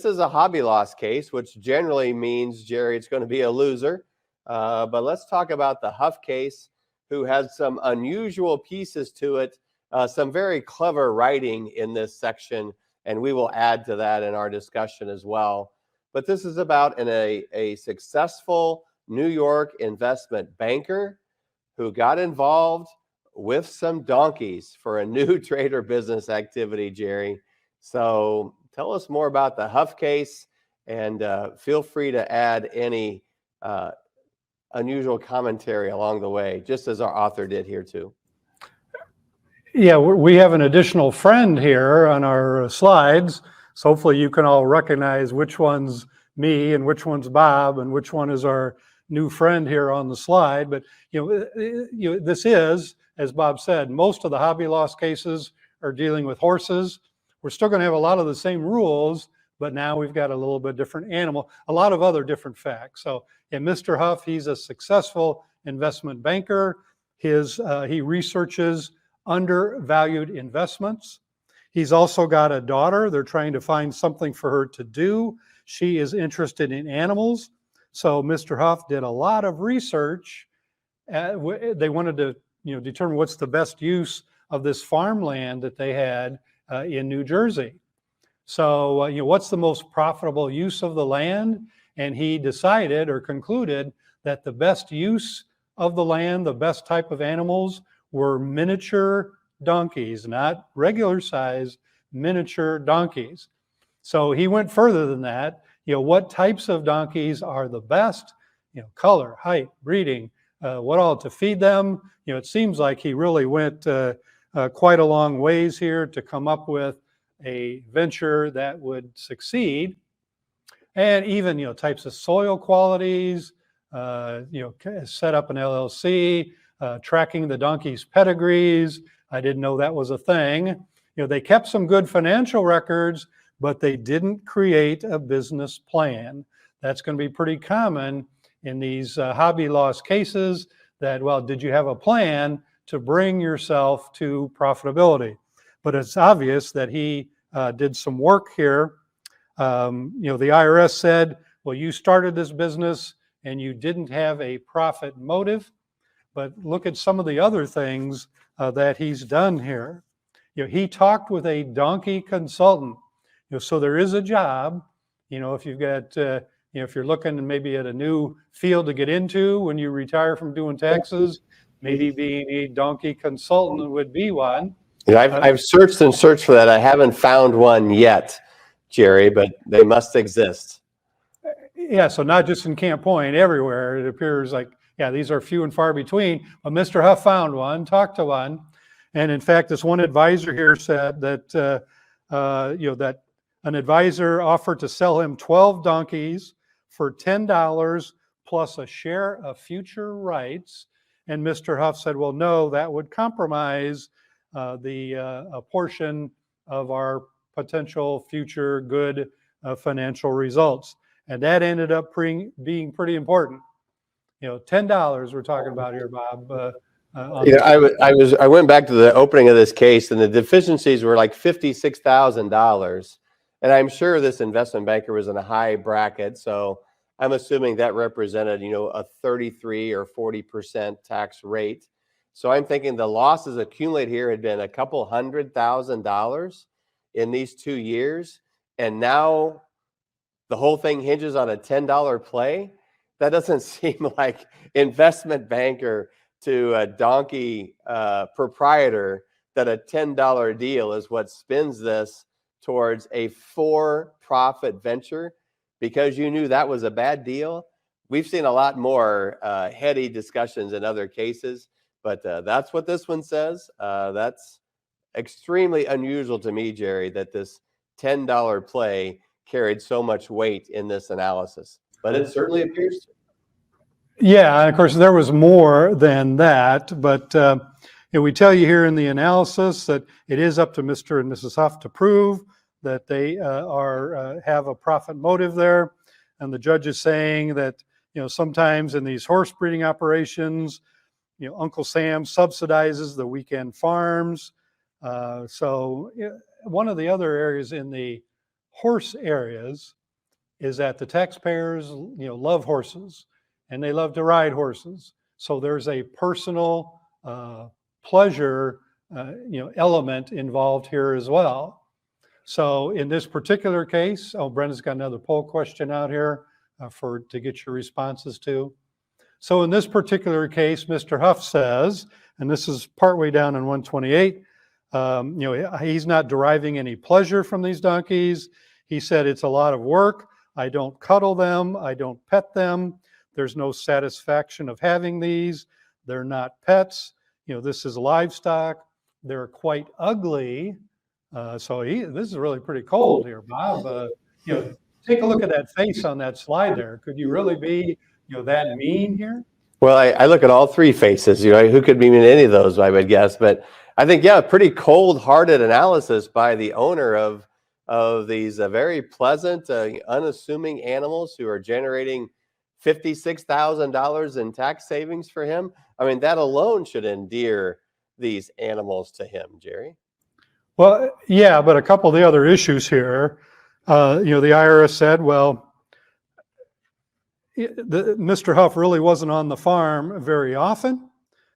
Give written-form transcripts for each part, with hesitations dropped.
is a hobby loss case, which generally means, Jerry, it's going to be a loser. But let's talk about the Huff case, who has some unusual pieces to it, some very clever writing in this section, and we will add to that in our discussion as well. But this is about a successful New York investment banker who got involved with some donkeys for a new trade or business activity, Jerry. So tell us more about the Huff case, and feel free to add any unusual commentary along the way, just as our author did here too. Yeah, we have an additional friend here on our slides. So hopefully you can all recognize which one's me and which one's Bob and which one is our new friend here on the slide. But this is, as Bob said, most of the hobby loss cases are dealing with horses. We're still going to have a lot of the same rules, but now we've got a little bit different animal, a lot of other different facts. So yeah, Mr. Huff, he's a successful investment banker. He researches undervalued investments. He's also got a daughter. They're trying to find something for her to do. She is interested in animals. So Mr. Huff did a lot of research. They wanted to determine what's the best use of this farmland that they had in New Jersey. So what's the most profitable use of the land? And he decided or concluded that the best use of the land, the best type of animals, were miniature donkeys, not regular size, miniature donkeys. So he went further than that. What types of donkeys are the best? Color, height, breeding, what all to feed them. It seems like he really went quite a long ways here to come up with a venture that would succeed. And even types of soil qualities, set up an LLC, tracking the donkeys' pedigrees. I didn't know that was a thing. They kept some good financial records, but they didn't create a business plan. That's going to be pretty common in these hobby loss cases that, well, did you have a plan to bring yourself to profitability? But it's obvious that he did some work here. The IRS said, well, you started this business and you didn't have a profit motive. But look at some of the other things that he's done here. He talked with a donkey consultant. So there is a job. If you've got, if you're looking maybe at a new field to get into when you retire from doing taxes, maybe being a donkey consultant would be one. I've searched and searched for that. I haven't found one yet, Jerry, but they must exist. Yeah, so not just in Camp Point, everywhere. It appears like, yeah, these are few and far between. But Mr. Huff found one, talked to one. And in fact, this one advisor here said that, that an advisor offered to sell him 12 donkeys for $10 plus a share of future rights. And Mr. Huff said, well, no, that would compromise a portion of our potential future good financial results. And that ended up being pretty important. $10 we're talking about here, Bob. I went back to the opening of this case, and the deficiencies were like $56,000. And I'm sure this investment banker was in a high bracket, so I'm assuming that represented, a 33 or 40% tax rate. So I'm thinking the losses accumulated here had been a couple $100,000 in these 2 years, and now the whole thing hinges on a $10 play. That doesn't seem like investment banker to a donkey proprietor that a $10 deal is what spins this towards a for-profit venture because you knew that was a bad deal. We've seen a lot more heady discussions in other cases, but that's what this one says. That's extremely unusual to me, Jerry, that this $10 play carried so much weight in this analysis, but it certainly appears to. Yeah, and of course there was more than that, but we tell you here in the analysis that it is up to Mr. and Mrs. Huff to prove that they have a profit motive there, and the judge is saying that sometimes in these horse breeding operations, Uncle Sam subsidizes the weekend farms. So one of the other areas in the horse areas is that the taxpayers, love horses and they love to ride horses. So there's a personal pleasure, element involved here as well. So in this particular case, Brenda's got another poll question out here to get your responses to. So in this particular case, Mr. Huff says, and this is partway down in 128, he's not deriving any pleasure from these donkeys. He said it's a lot of work. I don't cuddle them. I don't pet them. There's no satisfaction of having these. They're not pets. This is livestock. They're quite ugly. So this is really pretty cold here, Bob. Take a look at that face on that slide there. Could you really be, that mean here? Well, I look at all three faces, who could be in any of those, I would guess. But I think, yeah, pretty cold-hearted analysis by the owner of these very pleasant, unassuming animals who are generating $56,000 in tax savings for him. I mean, that alone should endear these animals to him, Jerry. Well, yeah, but a couple of the other issues here, the IRS said, well, Mr. Huff really wasn't on the farm very often.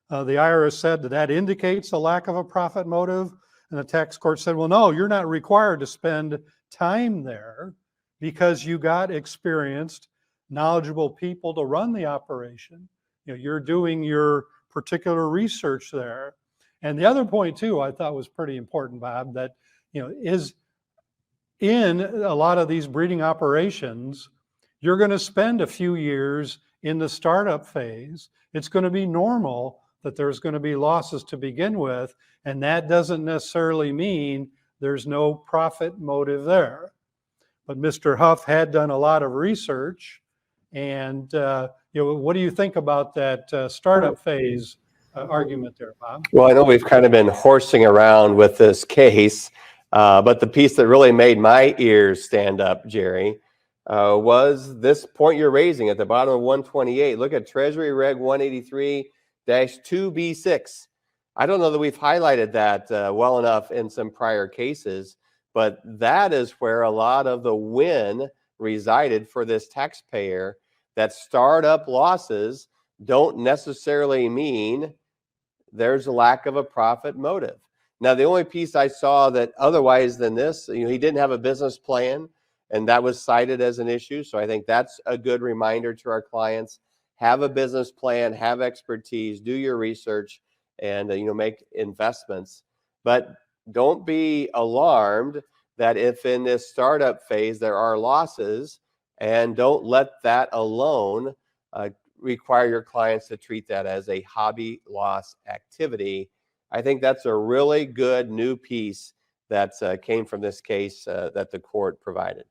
The IRS said that indicates a lack of a profit motive. And the tax court said, well, no, you're not required to spend time there because you got experienced, knowledgeable people to run the operation. You're doing your particular research there. And the other point too, I thought was pretty important, Bob, that, is in a lot of these breeding operations, you're going to spend a few years in the startup phase. It's going to be normal that there's going to be losses to begin with, and that doesn't necessarily mean there's no profit motive there. But Mr. Huff had done a lot of research, and what do you think about that startup phase argument there, Bob? Well, I know we've kind of been horsing around with this case, but the piece that really made my ears stand up, Jerry, was this point you're raising at the bottom of 128. Look at Treasury Reg 183-2B6. I don't know that we've highlighted that well enough in some prior cases, but that is where a lot of the win resided for this taxpayer, that startup losses don't necessarily mean there's a lack of a profit motive. Now, the only piece I saw that otherwise than this, he didn't have a business plan, and that was cited as an issue. So I think that's a good reminder to our clients. Have a business plan, have expertise, do your research, and make investments. But don't be alarmed that if in this startup phase there are losses, and don't let that alone require your clients to treat that as a hobby loss activity. I think that's a really good new piece that came from this case that the court provided.